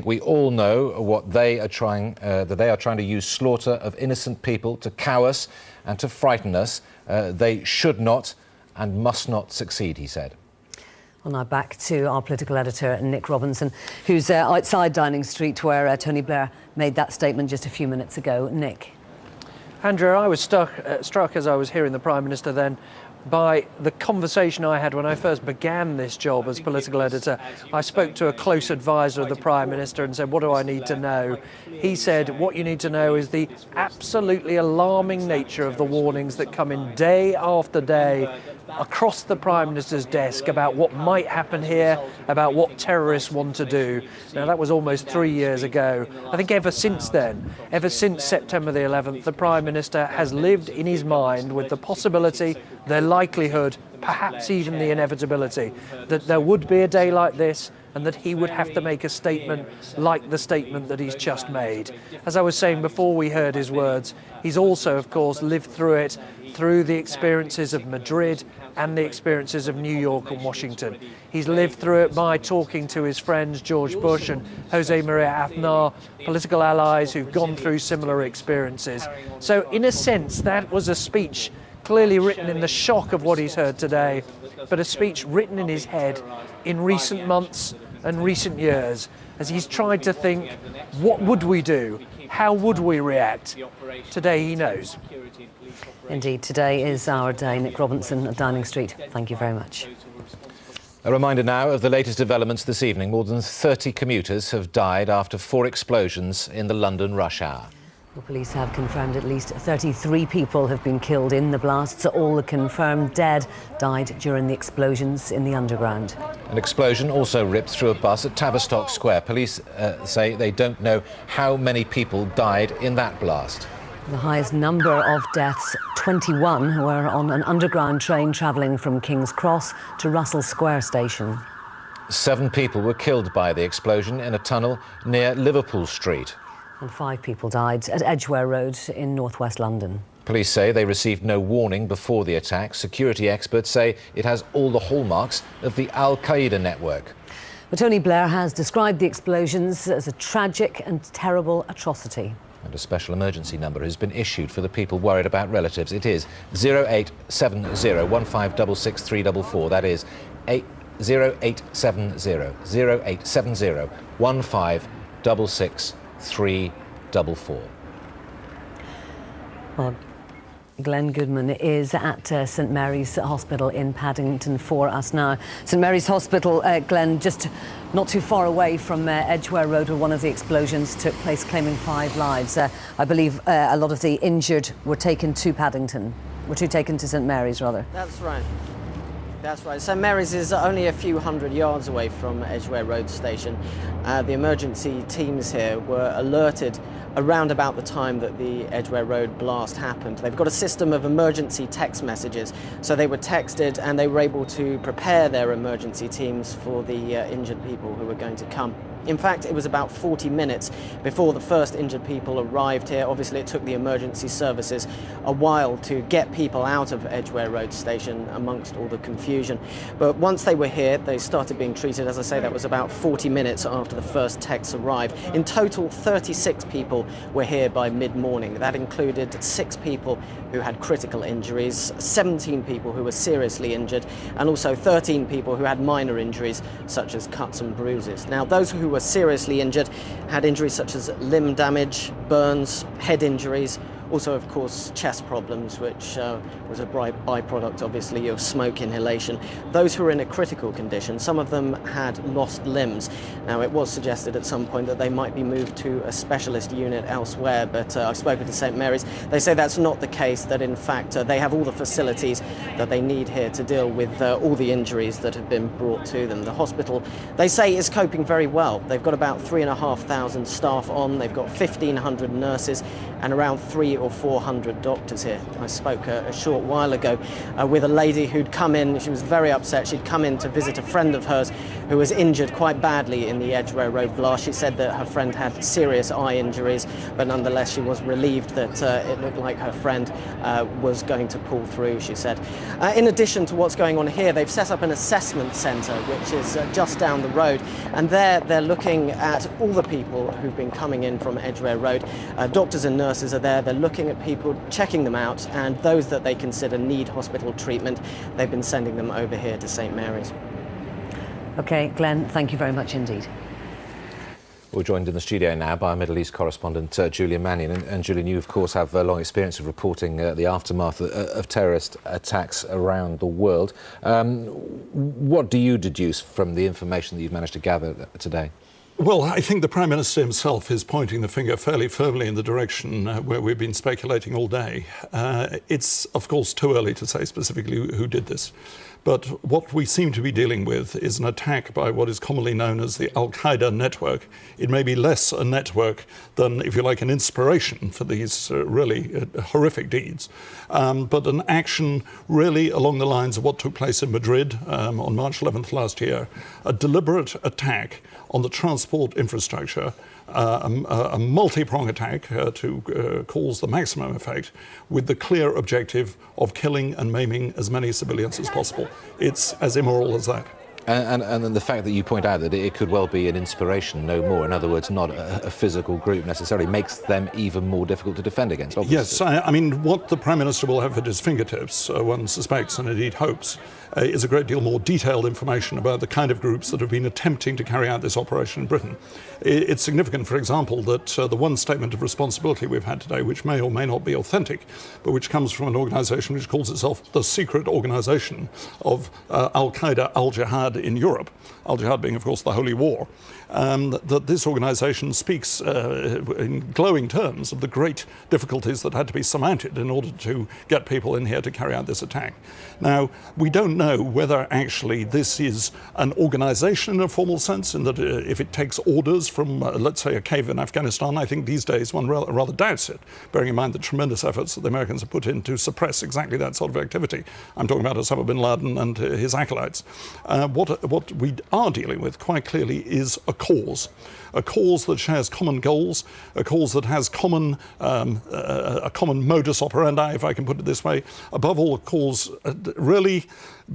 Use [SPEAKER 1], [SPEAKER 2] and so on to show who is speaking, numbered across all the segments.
[SPEAKER 1] We all know what they are trying, that they are trying to use slaughter of innocent people to cow us and to frighten us. They should not and must not succeed, he said.
[SPEAKER 2] Well, now back to our political editor, Nick Robinson, who's outside Downing Street, where Tony Blair made that statement just a few minutes ago. Nick.
[SPEAKER 3] Andrea, I was struck as I was hearing the Prime Minister then by the conversation I had when I first began this job as political editor. I spoke to a close advisor of the Prime Minister and said, what do I need to know? He said, what you need to know is the absolutely alarming nature of the warnings that come in day after day across the Prime Minister's desk about what might happen here, about what terrorists want to do. Now, that was almost 3 years ago. I think ever since then, ever since September the 11th, the Prime Minister has lived in his mind with the possibility, the likelihood, perhaps even the inevitability, that there would be a day like this and that he would have to make a statement like the statement that he's just made. As I was saying before we heard his words, he's also, of course, lived through it, through the experiences of Madrid and the experiences of New York and Washington. He's lived through it by talking to his friends George Bush and Jose Maria Aznar, political allies who've gone through similar experiences. So in a sense, that was a speech clearly written in the shock of what he's heard today, but a speech written in his head in recent months and recent years, as he's tried to think, what would we do? How would we react? Today he knows.
[SPEAKER 2] Indeed, today is our day. Nick Robinson of Downing Street, thank you very much.
[SPEAKER 1] A reminder now of the latest developments this evening. More than 30 commuters have died after 4 explosions in the London rush hour.
[SPEAKER 2] The police have confirmed at least 33 people have been killed in the blasts. All the confirmed dead died during the explosions in the Underground.
[SPEAKER 1] An explosion also ripped through a bus at Tavistock Square. Police say they don't know how many people died in that blast.
[SPEAKER 2] The highest number of deaths, 21, were on an Underground train travelling from King's Cross to Russell Square station.
[SPEAKER 1] 7 people were killed by the explosion in a tunnel near Liverpool Street.
[SPEAKER 2] And 5 people died at Edgware Road in northwest London.
[SPEAKER 1] Police say they received no warning before the attack. Security experts say it has all the hallmarks of the Al-Qaeda network.
[SPEAKER 2] But Tony Blair has described the explosions as a tragic and terrible atrocity.
[SPEAKER 1] And a special emergency number has been issued for the people worried about relatives. It is 0870 1566 344. That is 0870 0870 1566 344.
[SPEAKER 2] Well, Glenn Goodman is at St Mary's Hospital in Paddington for us now. St Mary's Hospital, Glenn, just not too far away from Edgware Road, where one of the explosions took place, claiming 5 lives. I believe a lot of the injured were taken to Paddington, taken to St Mary's, rather.
[SPEAKER 4] That's right. That's right. St Mary's is only a few hundred yards away from Edgware Road Station. The emergency teams here were alerted around about the time that the Edgware Road blast happened. They've got a system of emergency text messages, so they were texted and they were able to prepare their emergency teams for the injured people who were going to come. In fact, it was about 40 minutes before the first injured people arrived here. Obviously, it took the emergency services a while to get people out of Edgware Road Station amongst all the confusion. But once they were here, they started being treated. As I say, that was about 40 minutes after the first texts arrived. In total, 36 people were here by mid-morning. That included 6 people who had critical injuries, 17 people who were seriously injured, and also 13 people who had minor injuries, such as cuts and bruises. Now, those who were seriously injured had injuries such as limb damage, burns, head injuries, also, of course, chest problems, which was a byproduct, obviously, of smoke inhalation. Those who were in a critical condition, some of them had lost limbs. Now, it was suggested at some point that they might be moved to a specialist unit elsewhere, but I've spoken to St Mary's. They say that's not the case, that in fact they have all the facilities that they need here to deal with all the injuries that have been brought to them. The hospital, they say, is coping very well. They've got about 3,500 staff on, they've got 1,500 nurses and around 3 or 400 doctors here. I spoke a short while ago with a lady who'd come in. She was very upset. She'd come in to visit a friend of hers who was injured quite badly in the Edgware Road blast. She said that her friend had serious eye injuries, but nonetheless she was relieved that it looked like her friend was going to pull through, she said. In addition to what's going on here, they've set up an assessment centre which is just down the road, and there they're looking at all the people who've been coming in from Edgware Road. Doctors and nurses are there. They're looking at people, checking them out, and those that they consider need hospital treatment, they've been sending them over here to St Mary's.
[SPEAKER 2] OK, Glenn, thank you very much indeed.
[SPEAKER 1] We're joined in the studio now by Middle East correspondent Julian Mannion. And Julian, you of course have a long experience of reporting the aftermath of terrorist attacks around the world. What do you deduce from the information that you've managed to gather today?
[SPEAKER 5] Well, I think the Prime Minister himself is pointing the finger fairly firmly in the direction where we've been speculating all day. It's, of course, too early to say specifically who did this. But what we seem to be dealing with is an attack by what is commonly known as the Al-Qaeda network. It may be less a network than, if you like, an inspiration for these really horrific deeds, but an action really along the lines of what took place in Madrid on March 11th last year, a deliberate attack on the transport infrastructure, a multi-pronged attack to cause the maximum effect, with the clear objective of killing and maiming as many civilians as possible. It's as immoral as that.
[SPEAKER 1] And then the fact that you point out that it could well be an inspiration, no more, in other words, not a physical group necessarily, makes them even more difficult to defend against, obviously.
[SPEAKER 5] Yes, I mean, what the Prime Minister will have at his fingertips, one suspects and indeed hopes, is a great deal more detailed information about the kind of groups that have been attempting to carry out this operation in Britain. It's significant, for example, that the one statement of responsibility we've had today, which may or may not be authentic, but which comes from an organisation which calls itself the Secret Organisation of Al-Qaeda Al-Jihad in Europe, Al-Jihad being, of course, the Holy War, that this organisation speaks in glowing terms of the great difficulties that had to be surmounted in order to get people in here to carry out this attack. Now, we don't know whether actually this is an organisation in a formal sense, in that if it takes orders from, let's say, a cave in Afghanistan, I think these days one rather doubts it, bearing in mind the tremendous efforts that the Americans have put in to suppress exactly that sort of activity. I'm talking about Osama bin Laden and his acolytes. What we are dealing with, quite clearly, is a cause that shares common goals, a cause that has a common modus operandi, if I can put it this way. Above all, a cause really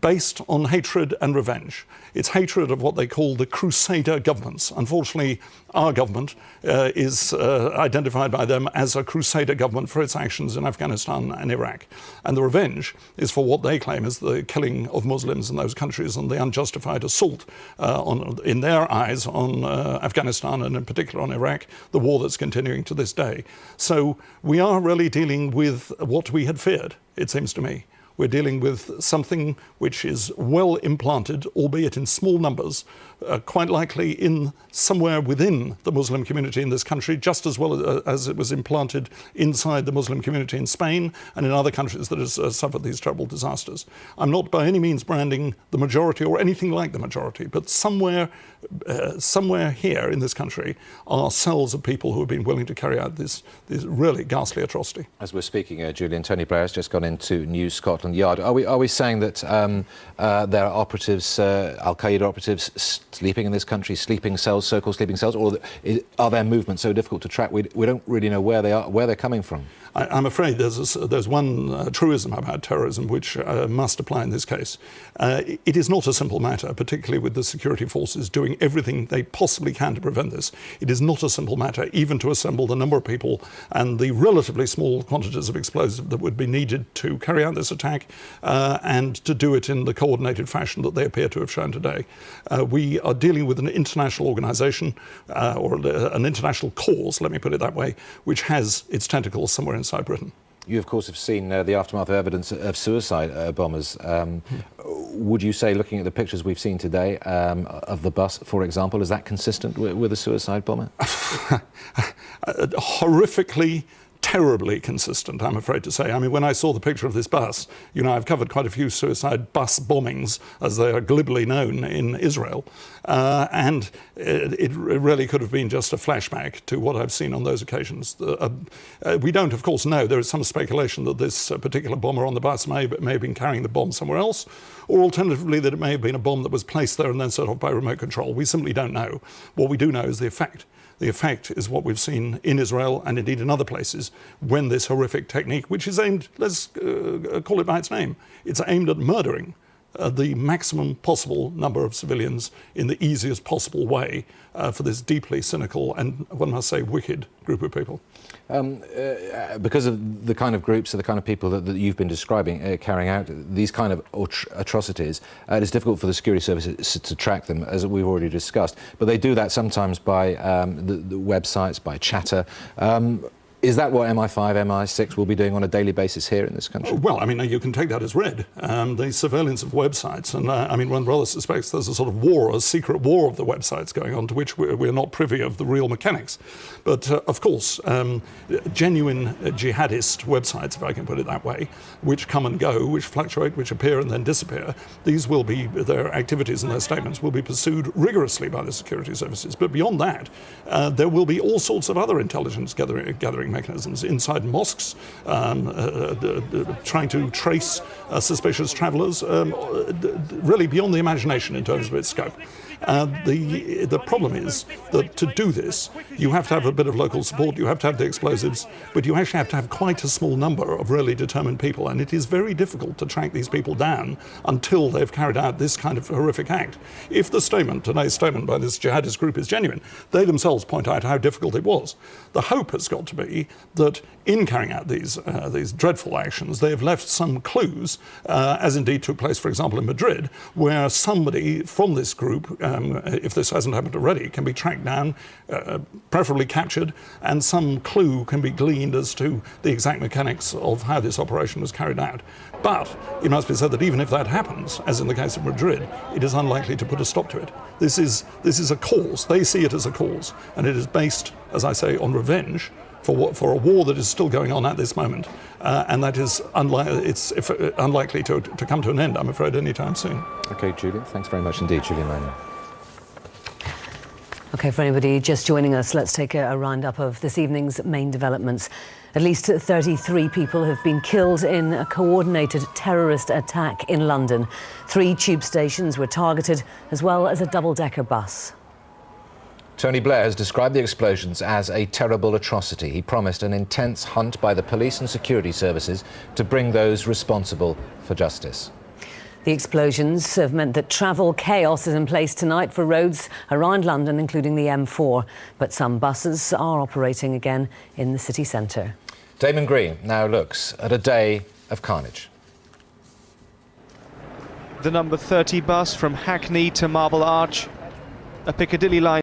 [SPEAKER 5] based on hatred and revenge. It's hatred of what they call the Crusader governments. Unfortunately, our government is identified by them as a Crusader government for its actions in Afghanistan and Iraq. And the revenge is for what they claim is the killing of Muslims in those countries and the unjustified assault, in their eyes, on Afghanistan and in particular on Iraq, the war that's continuing to this day. So we are really dealing with what we had feared, it seems to me. We're dealing with something which is well implanted, albeit in small numbers, quite likely in somewhere within the Muslim community in this country, just as well as it was implanted inside the Muslim community in Spain and in other countries that have suffered these terrible disasters. I'm not by any means branding the majority or anything like the majority, but somewhere here in this country are cells of people who have been willing to carry out this really ghastly atrocity.
[SPEAKER 1] As we're speaking, Julian, Tony Blair has just gone into New Scotland Yard. Are we saying that there are operatives, Al-Qaeda operatives, sleeping in this country, sleeping cells, so-called sleeping cells, or are their movements so difficult to track we don't really know where they are, where they're coming from?
[SPEAKER 5] I'm afraid there's one truism about terrorism which must apply in this case. It is not a simple matter, particularly with the security forces doing everything they possibly can to prevent this. It is not a simple matter even to assemble the number of people and the relatively small quantities of explosive that would be needed to carry out this attack and to do it in the coordinated fashion that they appear to have shown today. We are dealing with an international organisation or an international cause, let me put it that way, which has its tentacles somewhere inside Britain.
[SPEAKER 1] You, of course, have seen the aftermath of evidence of suicide bombers. Would you say, looking at the pictures we've seen today of the bus, for example, is that consistent with a suicide bomber?
[SPEAKER 5] Horrifically terribly consistent, I'm afraid to say. I mean, when I saw the picture of this bus, you know, I've covered quite a few suicide bus bombings, as they are glibly known in Israel, and it really could have been just a flashback to what I've seen on those occasions. We don't, of course, know. There is some speculation that this particular bomber on the bus may have been carrying the bomb somewhere else, or alternatively that it may have been a bomb that was placed there and then set off by remote control. We simply don't know. What we do know is the effect. The effect is what we've seen in Israel and indeed in other places when this horrific technique, which is aimed, let's call it by its name, it's aimed at murdering the maximum possible number of civilians in the easiest possible way for this deeply cynical and, one must say, wicked group of people.
[SPEAKER 1] Because of the kind of groups and the kind of people that you've been describing carrying out these kind of atrocities, it is difficult for the security services to track them, as we've already discussed. But they do that sometimes by the websites, by chatter. Is that what MI5, MI6 will be doing on a daily basis here in this country?
[SPEAKER 5] Well, I mean, you can take that as read. The surveillance of websites, and I mean, one rather suspects there's a sort of war, a secret war of the websites going on, to which we're not privy of the real mechanics. But of course, genuine jihadist websites, if I can put it that way, which come and go, which fluctuate, which appear and then disappear, these will be, their activities and their statements will be pursued rigorously by the security services. But beyond that, there will be all sorts of other intelligence gathering mechanisms inside mosques, trying to trace suspicious travellers, really beyond the imagination in terms of its scope. The problem is that to do this, you have to have a bit of local support, you have to have the explosives, but you actually have to have quite a small number of really determined people, and it is very difficult to track these people down until they've carried out this kind of horrific act. If the statement, today's statement by this jihadist group is genuine, they themselves point out how difficult it was. The hope has got to be that in carrying out these dreadful actions, they have left some clues, as indeed took place, for example, in Madrid, where somebody from this group, if this hasn't happened already, can be tracked down, preferably captured, and some clue can be gleaned as to the exact mechanics of how this operation was carried out. But it must be said that even if that happens, as in the case of Madrid, it is unlikely to put a stop to it. This is a cause. They see it as a cause, and it is based, as I say, on revenge for a war that is still going on at this moment, and that is unlikely to come to an end, I'm afraid, anytime soon.
[SPEAKER 1] OK, Julian, thanks very much indeed, Julian Mannion.
[SPEAKER 2] OK, for anybody just joining us, let's take a roundup of this evening's main developments. At least 33 people have been killed in a coordinated terrorist attack in London. 3 tube stations were targeted, as well as a double-decker bus.
[SPEAKER 1] Tony Blair has described the explosions as a terrible atrocity. He promised an intense hunt by the police and security services to bring those responsible for justice.
[SPEAKER 2] The explosions have meant that travel chaos is in place tonight for roads around London, including the M4. But some buses are operating again in the city centre.
[SPEAKER 1] Damon Green now looks at a day of carnage.
[SPEAKER 6] The number 30 bus from Hackney to Marble Arch, a Piccadilly line